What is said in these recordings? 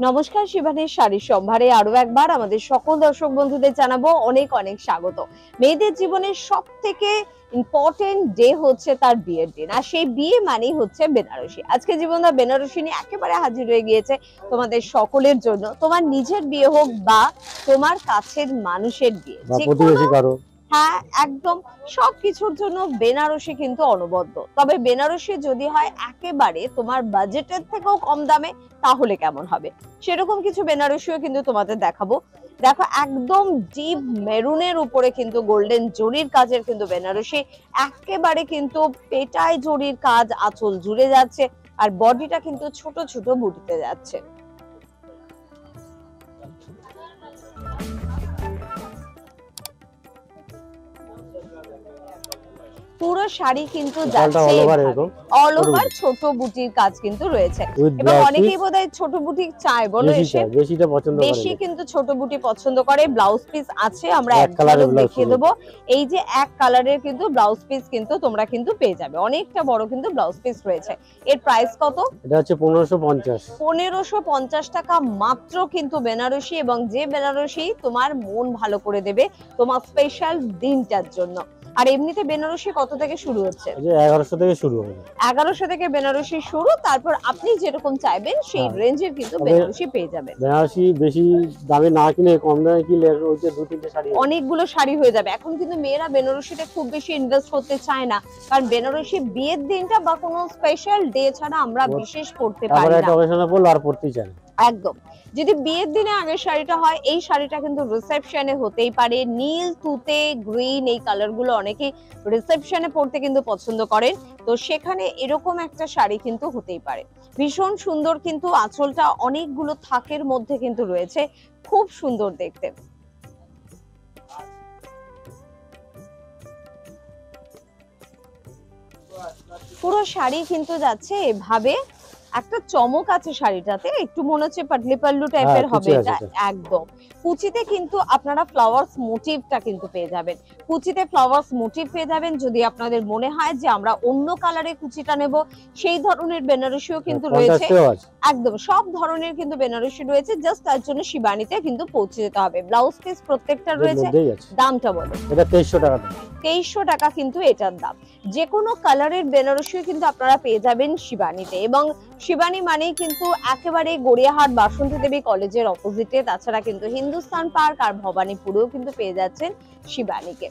নমস্কার, শিবানীর শাড়ির সম্ভারে আরো একবার আমাদের সকল দর্শক বন্ধুদের জানাবো অনেক অনেক স্বাগত। মেয়েদের জীবনের সব থেকে ইম্পর্টেন্ট ডে হচ্ছে তার বিয়ের দিন, আর সেই বিয়ে মানেই হচ্ছে বেনারসি। আজকে জীবনদা বেনারসি নিয়ে একেবারে হাজির হয়ে গিয়েছে তোমাদের সকলের জন্য। তোমার নিজের বিয়ে হোক বা তোমার কাছের মানুষের বিয়ে, যে কোনো, হ্যাঁ একদম, সবকিছুর জন্য বেনারসি কিন্তু অনবদ্য। তবে বেনারসি যদি হয় একেবারে তোমার বাজেটের থেকেও কম দামে, তাহলে কেমন হবে? সেরকম কিছু বেনারসিও কিন্তু তোমাদের দেখাবো। দেখো, একদম ডিপ মেরুনের উপরে কিন্তু গোল্ডেন জরির কাজের কিন্তু বেনারসি, একেবারে কিন্তু পেটায় জরির কাজ আঁচল জুড়ে যাচ্ছে, আর বডিটা কিন্তু ছোট ছোট বুটিতে যাচ্ছে। পুরো শাড়ি কিন্তু যাচ্ছে অল ওভার ছোট বুটির কাজ কিন্তু রয়েছে, এবং অনেকেই বোধহয় ছোট বুটি চায়, বলো এসে বেশি কিন্তু ছোট বুটি পছন্দ করে। ব্লাউজ পিস আছে, আমরা এক ঝলক দেখিয়ে দেবো। এই যে এক কালারের কিন্তু ব্লাউজ পিস কিন্তু তোমরা কিন্তু পেয়ে যাবে, অনেকটা বড় কিন্তু ব্লাউজ পিস রয়েছে। এর প্রাইস কত? এটা হচ্ছে 1550 1550 টাকা মাত্র কিন্তু বেনারসি, এবং যে বেনারসি তোমার মন ভালো করে দেবে তোমার স্পেশাল দিনটার জন্য। আর এমনিতে বেনারসি কত থেকে শুরু হচ্ছে? 1100 থেকে শুরু হবে। 1100 থেকে বেনারসি শুরু, তারপর আপনি যেরকম চাইবেন সেই রেঞ্জের কিন্তু বেনারসি পেয়ে যাবেন। বেনারসি বেশি দামে না কিনে কম দামে কিনলে ওই যে 2-3টে শাড়ি, অনেকগুলো শাড়ি হয়ে যাবে। এখন কিন্তু মেয়েরা বেনারসিতে খুব বেশি ইনভেস্ট করতে চায় না, কারণ বেনারসি বিয়ের দিনটা বা কোনো স্পেশাল ডে ছাড়া আমরা বিশেষ করতে পারি না, একটা অকেশনে পড়লে আর পড়তেই চায় না। একদম। যদি বিয়ের দিনে আগের শাড়িটা হয়, এই শাড়িটা কিন্তু রিসেপশনে হতেই পারে। নীল, তুতে, গ্রিন, এই কালারগুলো অনেকেই রিসেপশনে পরতে কিন্তু পছন্দ করেন, তো সেখানে এরকম একটা শাড়ি কিন্তু হতেই পারে। ভীষণ সুন্দর, কিন্তু আঁচলটা অনেকগুলো থাকের মধ্যে কিন্তু রয়েছে, খুব সুন্দর দেখতে। পুরো শাড়ি কিন্তু যাচ্ছে এভাবে, একটা চমক আছে শাড়িটাতে, একটু মনে হচ্ছে পাটলি পাল্লু টাইপের হবে এটা, একদম। কুচিতে কিন্তু আপনারা ফ্লাওয়ার্স মোটিভটা কিন্তু পেয়ে যাবেন, কুচিতে ফ্লাওয়ার্স মোটিভ পেয়ে যাবেন। যদি আপনাদের মনে হয় যে আমরা অন্য কালারে কুচিটা নেব, সেই ধরনের বেনারসিও কিন্তু রয়েছে, একদম সব ধরনের কিন্তু বেনারসি রয়েছে। জাস্ট তার জন্য শিবানীতে কিন্তু পৌঁছে যেতে হবে। ব্লাউজ পিস প্রত্যেকটা রয়েছে। দামটা বলো। এটা 2300 টাকা। 2300 টাকা কিন্তু এটার দাম। যে কোনো কালারের বেনারসিও কিন্তু আপনারা পেয়ে যাবেন শিবানীতে, এবং শিবানী মানেই কিন্তু একেবারে গড়িয়াহাট বাসন্তী দেবী কলেজের অপোজিটে। তাছাড়া কিন্তু হিন্দুস্তান পার্ক আর ভবানীপুরেও কিন্তু পেয়ে যাচ্ছেন শিবানীকে।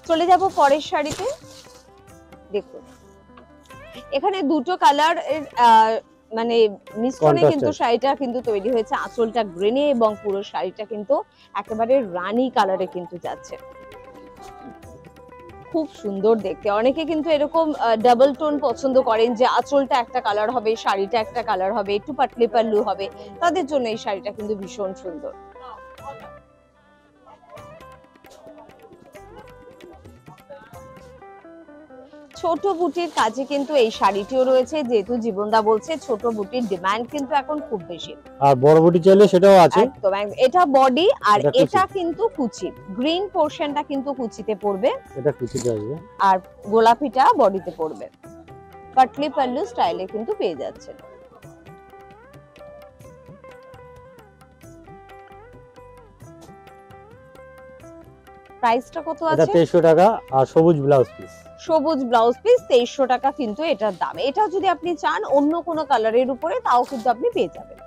চলে যাব পরের শাড়িতে। দেখুন, এখানে দুটো কালার মানে মিশ্রণে কিন্তু শাড়িটা কিন্তু তৈরি হয়েছে। আঁচলটা গ্রিনে এবং পুরো শাড়িটা কিন্তু একেবারে রানী কালারে কিন্তু যাচ্ছে, খুব সুন্দর দেখতে। অনেকে কিন্তু এরকম ডাবল টোন পছন্দ করেন, যে আঁচলটা একটা কালার হবে, শাড়িটা একটা কালার হবে, একটু পাটলি পাল্লু হবে, তাদের জন্য এই শাড়িটা কিন্তু ভীষণ সুন্দর। ছোট বুটির কাজে কিন্তু এই শাড়িটিও রয়েছে, যেহেতু জীবনদা বলছে ছোট বুটির ডিমান্ড কিন্তু এখন খুব বেশি, আর বড় বুটি চাইলে সেটাও আছে। একদম। এটা বডি, আর এটা কিন্তু কুচি, গ্রিন পোরশনটা কিন্তু কুচিতে পড়বে, এটা কুচিতে আসবে, আর গোলাপিটা বডিতে পড়বে। পাটলি পাল্লু স্টাইলে কিন্তু পেয়ে যাচ্ছেন। প্রাইসটা কত আছে? এটা 2300 টাকা। আর সবুজ ব্লাউজ পিস, সবুজ ব্লাউজ পিস 2300 টাকা কিন্তু এটার দাম। এটা যদি আপনি চান অন্য কোনো কালারের উপরে, তাও কিন্তু আপনি পেয়ে যাবেন।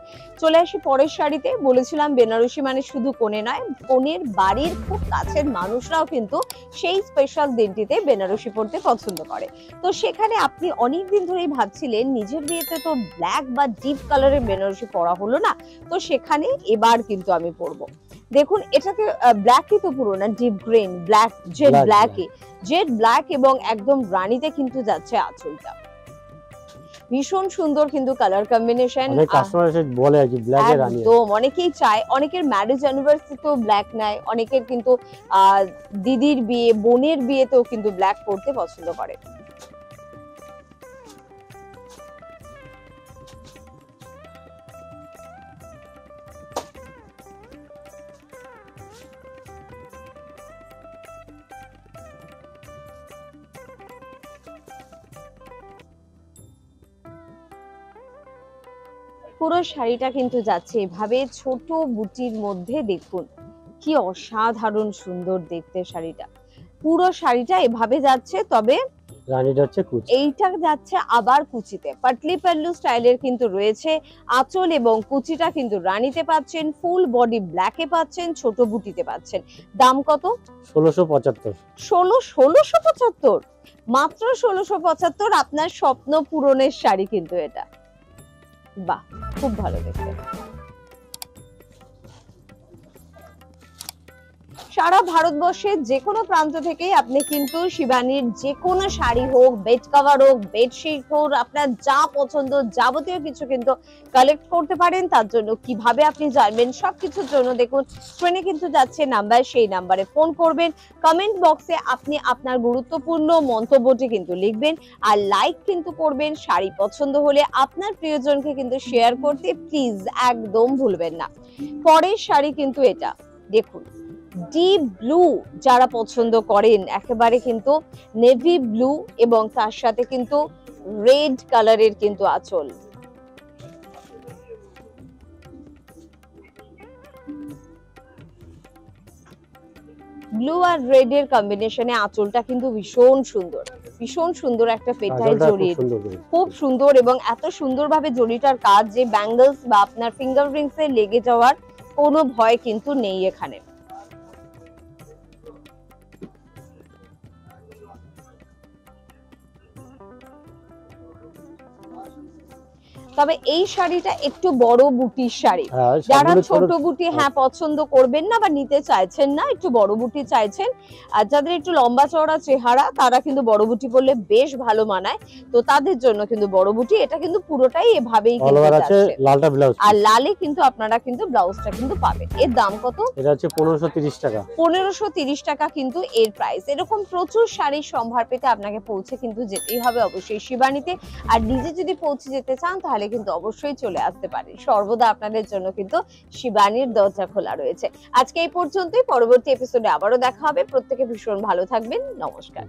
চলে আসি পরের শাড়িতে। বলেছিলাম বেনারসি মানে শুধু কোণে নয়, কোণের বাড়ির খুব কাছের মানুষরাও কিন্তু সেই স্পেশাল দিনটিতে বেনারসি পরতে পছন্দ করে। তো সেখানে আপনি অনেকদিন ধরেই ভাবছিলেন নিজের বিয়েতে তো ব্ল্যাক বা ডিপ কালারের বেনারসি পরা হলো না, তো সেখানে এবার কিন্তু আমি পরবো। দেখুন, এটাকে ব্ল্যাকই তো পুরো না, ডিপ গ্রিন, ব্ল্যাক, জেড ব্ল্যাকই, জেড ব্ল্যাক, এবং একদম রানীতে কিন্তু যাচ্ছে আঁচলটা। ভীষণ সুন্দর কিন্তু কালার কম্বিনেশন। অনেক কাস্টমার এসে বলে আর কি ব্ল্যাক এর রানী, একদম। অনেকেই চায়, অনেকের ম্যারেজ অ্যানিভার্সারিতেও ব্ল্যাক নেয়, অনেকের কিন্তু দিদির বিয়ে, বোনের বিয়েতেও কিন্তু ব্ল্যাক পরতে পছন্দ করে। পুরো শাড়িটা কিন্তু যাচ্ছে এভাবে ছোট বুটির মধ্যে। দেখুন কি অসাধারণ সুন্দর দেখতে শাড়িটা, পুরো শাড়িটা এভাবে যাচ্ছে। তবে রানীটা হচ্ছে কুচি। এইটা যাচ্ছে আবার কুচিতে, পাটলি পাল্লু স্টাইলের কিন্তু রয়েছে। আঁচল এবং কুচিটা কিন্তু রানীতে পাচ্ছেন, ফুল বডি ব্ল্যাকে পাচ্ছেন, ছোট বুটিতে পাচ্ছেন। দাম কত? 1675। 1675, মাত্র 1675। আপনার স্বপ্ন পূরণের শাড়ি কিন্তু এটা। বাহ, খুব ভালো দেখতে। সারা ভারতবর্ষের যে কোনো প্রান্ত থেকেই আপনি কিন্তু শিবানীর যে কোনো শাড়ি হোক, বেড কভার হোক, বেডশিট হোক, আপনার যা পছন্দ যাবতীয় কিছু কিন্তু কালেক্ট করতে পারেন। তার জন্য কিভাবে আপনি জানবেন সবকিছুর জন্য দেখুন স্ক্রিনে কিন্তু যাচ্ছে নাম্বার, সেই নাম্বারে ফোন করবেন। কমেন্ট বক্সে আপনি আপনার গুরুত্বপূর্ণ মন্তব্যটি কিন্তু লিখবেন, আর লাইক কিন্তু করবেন। শাড়ি পছন্দ হলে আপনার প্রিয়জনকে কিন্তু শেয়ার করতে প্লিজ একদম ভুলবেন না। পরের শাড়ি কিন্তু এটা দেখুন, ডিপ ব্লু যারা পছন্দ করেন, একেবারে কিন্তু নেভি ব্লু এবং তার সাথে কিন্তু রেড কালারের কিন্তু আঁচল। ব্লু আর রেড এর কম্বিনেশনে আঁচলটা কিন্তু ভীষণ সুন্দর, ভীষণ সুন্দর একটা পেটাই জড়ির, খুব সুন্দর। এবং এত সুন্দরভাবে জড়িটার কাজ যে ব্যাঙ্গলস বা আপনার ফিঙ্গার রিংস এ লেগে যাওয়ার কোনো ভয় কিন্তু নেই এখানে। তবে এই শাড়িটা একটু বড় বুটির শাড়ি, যারা ছোট বুটি পছন্দ করবেন না বা নিতে চাইছেন না, একটু বড় বুটি চাইছেন, আর যাদের একটু লম্বা চওড়া চেহারা তারা কিন্তু বড় বুটি পরলে বেশ ভালো মানায়, তো তাদের জন্য কিন্তু বড় বুটি। এটা কিন্তু পুরোটাই এভাবেই কিন্তু যাচ্ছে, আর লালে কিন্তু আপনারা কিন্তু ব্লাউজটা কিন্তু পাবেন। এর দাম কত? এটা হচ্ছে 1530 টাকা। 1530 টাকা কিন্তু এর প্রাইস। এরকম প্রচুর শাড়ির সম্ভার পেতে আপনাকে পৌঁছে কিন্তু যেতেই হবে অবশ্যই শিবানীতে। আর নিজে যদি পৌঁছে যেতে চান তাহলে কিন্তু অবশ্যই চলে আসতে পারেন। সর্বদা আপনাদের জন্য কিন্তু শিবানীর দরজা খোলা রয়েছে। আজকে এই পর্যন্তই, পরবর্তী এপিসোডে আবারও দেখা হবে। প্রত্যেকে ভীষণ ভালো থাকবেন। নমস্কার।